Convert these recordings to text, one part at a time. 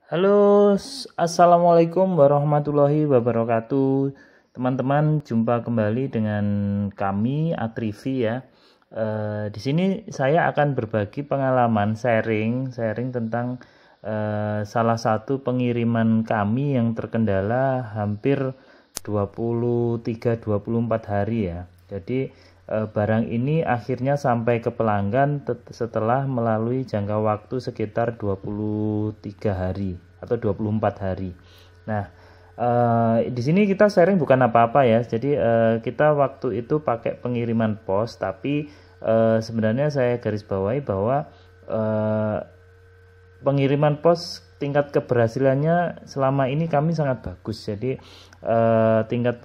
Halo, assalamualaikum warahmatullahi wabarakatuh. Teman-teman, jumpa kembali dengan kami Atrivi ya. Di sini saya akan berbagi pengalaman sharing tentang salah satu pengiriman kami yang terkendala hampir 23-24 hari ya. Jadi barang ini akhirnya sampai ke pelanggan setelah melalui jangka waktu sekitar 23 hari atau 24 hari. Nah, di sini kita sharing bukan apa-apa ya. Jadi kita waktu itu pakai pengiriman pos, tapi sebenarnya saya garis bawahi bahwa pengiriman pos tingkat keberhasilannya selama ini kami sangat bagus. Jadi tingkat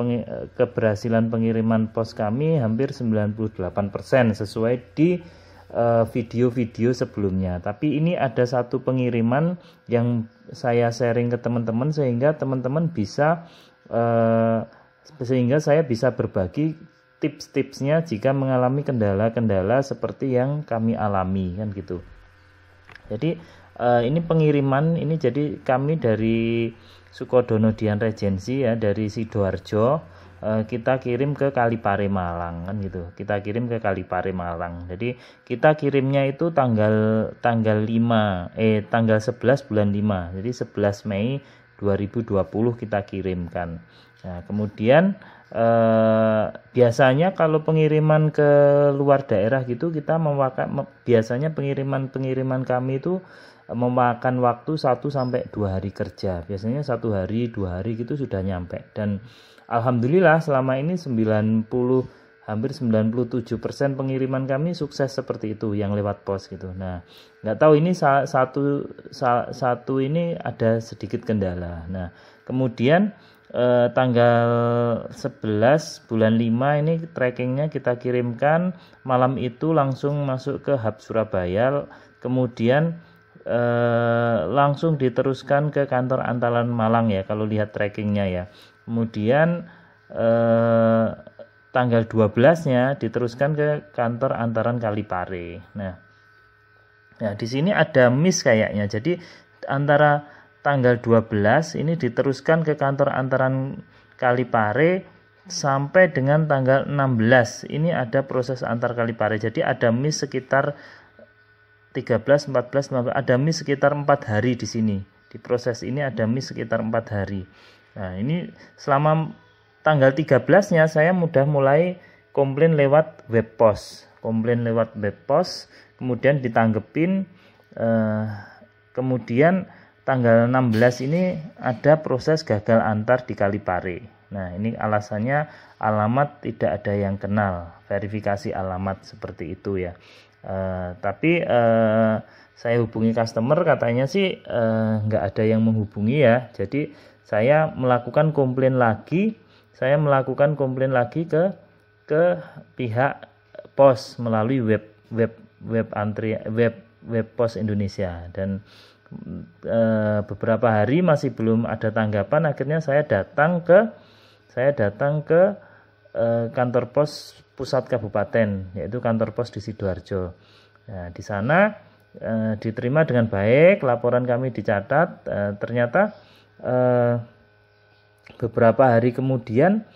keberhasilan pengiriman pos kami hampir 98% sesuai di video-video sebelumnya. Tapi ini ada satu pengiriman yang saya sharing ke teman-teman sehingga teman-teman bisa sehingga saya bisa berbagi tips-tipsnya jika mengalami kendala-kendala seperti yang kami alami kan gitu. Jadi ini pengiriman ini, jadi kami dari Sukodono Dian Regency ya, dari Sidoarjo kita kirim ke Kalipare Malang kan gitu. Kita kirim ke Kalipare Malang. Jadi kita kirimnya itu tanggal 11 bulan 5. Jadi 11 Mei 2020 kita kirimkan. Nah, kemudian biasanya kalau pengiriman ke luar daerah gitu kita biasanya pengiriman kami itu memakan waktu 1 sampai 2 hari kerja. Biasanya 1 hari 2 hari gitu sudah nyampe. Dan alhamdulillah selama ini hampir 97% pengiriman kami sukses seperti itu yang lewat pos gitu. Nah, nggak tahu ini satu ini ada sedikit kendala. Nah, kemudian tanggal 11 bulan 5 ini trackingnya kita kirimkan, malam itu langsung masuk ke hub Surabaya, kemudian langsung diteruskan ke kantor Antalan Malang ya kalau lihat trackingnya ya. Kemudian tanggal 12-nya diteruskan ke kantor Antaran Kalipare. Nah, ya di sini ada miss kayaknya. Jadi antara tanggal 12 ini diteruskan ke kantor Antaran Kalipare sampai dengan tanggal 16 ini ada proses antar Kalipare. Jadi ada miss sekitar 13, 14, 15, ada miss sekitar 4 hari di sini. Di proses ini ada miss sekitar 4 hari. Nah, ini selama tanggal 13-nya saya mulai komplain lewat web pos. Kemudian ditanggepin, kemudian tanggal 16 ini ada proses gagal antar di Kalipare. Nah, ini alasannya alamat tidak ada yang kenal, verifikasi alamat seperti itu ya. Tapi saya hubungi customer, katanya sih nggak ada yang menghubungi ya. Jadi saya melakukan komplain lagi ke pihak pos melalui web pos Indonesia, dan beberapa hari masih belum ada tanggapan. Akhirnya saya datang ke kantor pos pusat kabupaten, yaitu kantor pos di Sidoarjo. Nah, di sana diterima dengan baik, laporan kami dicatat. Ternyata beberapa hari kemudian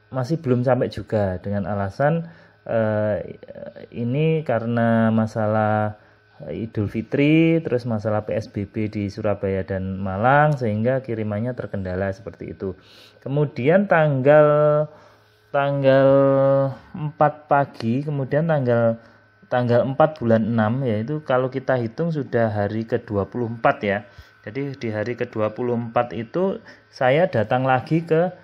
masih belum sampai juga, dengan alasan ini karena masalah Idul Fitri, terus masalah PSBB di Surabaya dan Malang, sehingga kirimannya terkendala seperti itu. Kemudian tanggal 4 pagi, kemudian tanggal 4 bulan 6, yaitu kalau kita hitung sudah hari ke-24 ya. Jadi di hari ke-24 itu saya datang lagi ke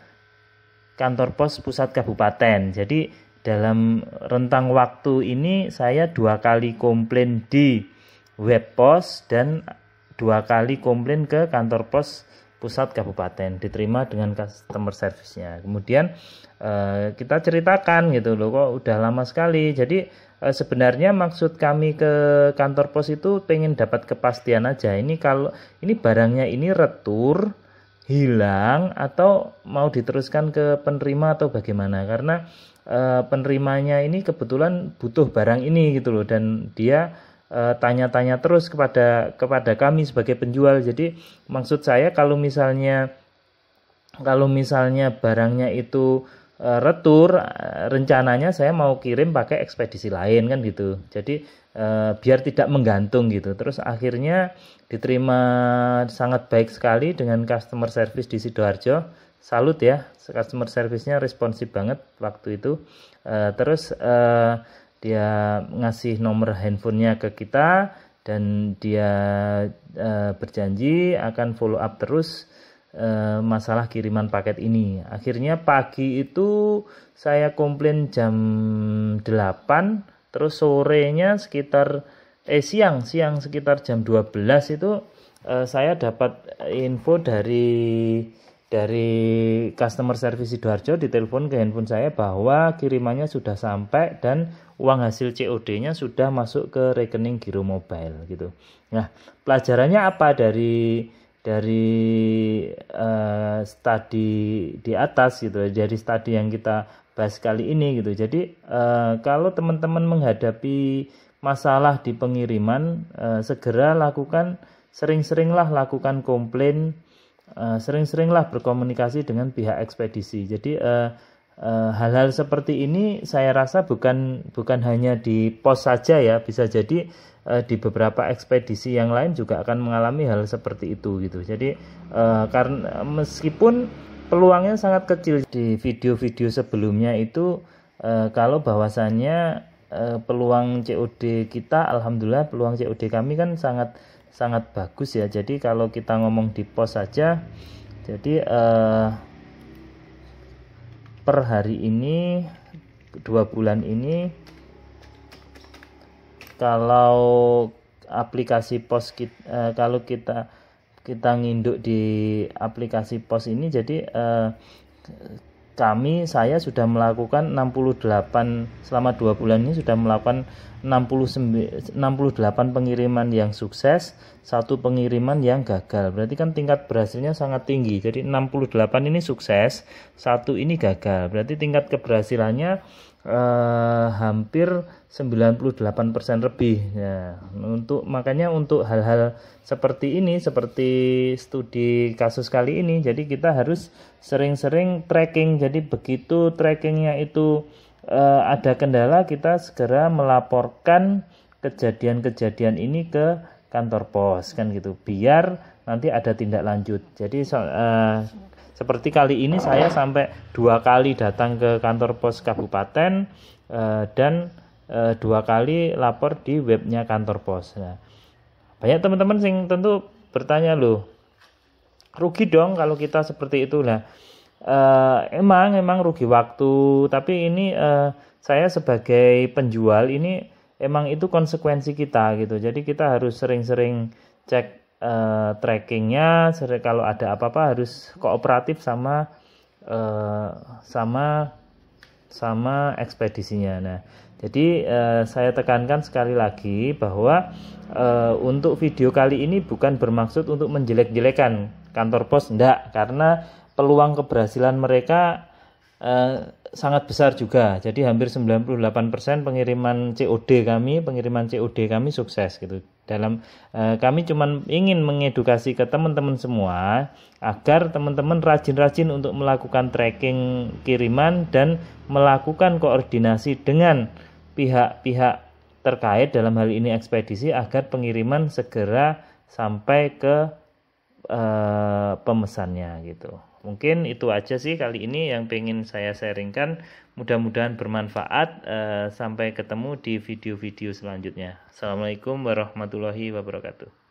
kantor pos pusat kabupaten. Jadi dalam rentang waktu ini saya 2 kali komplain di web pos dan 2 kali komplain ke kantor pos pusat kabupaten, diterima dengan customer service-nya. Kemudian kita ceritakan gitu loh, kok udah lama sekali. Jadi sebenarnya maksud kami ke kantor pos itu pengen dapat kepastian aja, ini kalau ini barangnya ini retur, hilang, atau mau diteruskan ke penerima atau bagaimana. Karena penerimanya ini kebetulan butuh barang ini gitu loh, dan dia tanya-tanya terus kepada kami sebagai penjual. Jadi maksud saya kalau misalnya barangnya itu retur, rencananya saya mau kirim pakai ekspedisi lain kan gitu. Jadi biar tidak menggantung gitu. Terus akhirnya diterima sangat baik sekali dengan customer service di Sidoarjo. Salut ya, customer service-nya responsif banget waktu itu. Terus dia ngasih nomor handphonenya ke kita dan dia berjanji akan follow up terus masalah kiriman paket ini. Akhirnya pagi itu saya komplain jam 8, terus sorenya sekitar siang sekitar jam 12 itu saya dapat info dari customer service Sidoarjo, ditelepon ke handphone saya bahwa kirimannya sudah sampai dan uang hasil COD-nya sudah masuk ke rekening Giro Mobile gitu. Nah, pelajarannya apa dari studi di atas gitu, dari studi yang kita bahas kali ini gitu. Jadi kalau teman-teman menghadapi masalah di pengiriman, segera lakukan, sering-seringlah lakukan komplain, sering-seringlah berkomunikasi dengan pihak ekspedisi. Jadi hal-hal seperti ini saya rasa bukan hanya di pos saja ya, bisa jadi di beberapa ekspedisi yang lain juga akan mengalami hal seperti itu gitu. Jadi karena meskipun peluangnya sangat kecil, di video-video sebelumnya itu kalau bahwasannya peluang COD kita, alhamdulillah peluang COD kami kan sangat bagus ya. Jadi kalau kita ngomong di pos saja, jadi per hari ini 2 bulan ini kalau aplikasi pos kita, kalau kita nginduk di aplikasi pos ini, jadi saya sudah melakukan 68 selama 2 bulan ini, sudah melakukan 68 pengiriman yang sukses, 1 pengiriman yang gagal. Berarti kan tingkat berhasilnya sangat tinggi. Jadi 68 ini sukses, 1 ini gagal. Berarti tingkat keberhasilannya hampir 98% lebih. Ya, makanya untuk hal-hal seperti ini, seperti studi kasus kali ini, jadi kita harus sering-sering tracking. Jadi begitu trackingnya itu ada kendala, kita segera melaporkan kejadian-kejadian ini ke kantor pos kan gitu, biar nanti ada tindak lanjut. Jadi seperti kali ini saya sampai 2 kali datang ke kantor pos kabupaten dan 2 kali lapor di webnya kantor pos. Nah, banyak teman-teman sing tentu bertanya, loh, rugi dong kalau kita seperti itu. Nah, emang rugi waktu, tapi ini saya sebagai penjual ini emang itu konsekuensi kita gitu. Jadi kita harus sering-sering cek trackingnya, kalau ada apa-apa harus kooperatif sama ekspedisinya. Nah, jadi saya tekankan sekali lagi bahwa untuk video kali ini bukan bermaksud untuk menjelek-jelekan kantor pos, enggak, karena peluang keberhasilan mereka sangat besar juga. Jadi hampir 98% pengiriman COD kami sukses gitu. Kami cuma ingin mengedukasi ke teman-teman semua agar teman-teman rajin-rajin untuk melakukan tracking kiriman dan melakukan koordinasi dengan pihak-pihak terkait, dalam hal ini ekspedisi, agar pengiriman segera sampai ke pemesannya gitu. Mungkin itu aja sih kali ini yang pengen saya sharingkan. Mudah-mudahan bermanfaat. Sampai ketemu di video-video selanjutnya. Assalamualaikum warahmatullahi wabarakatuh.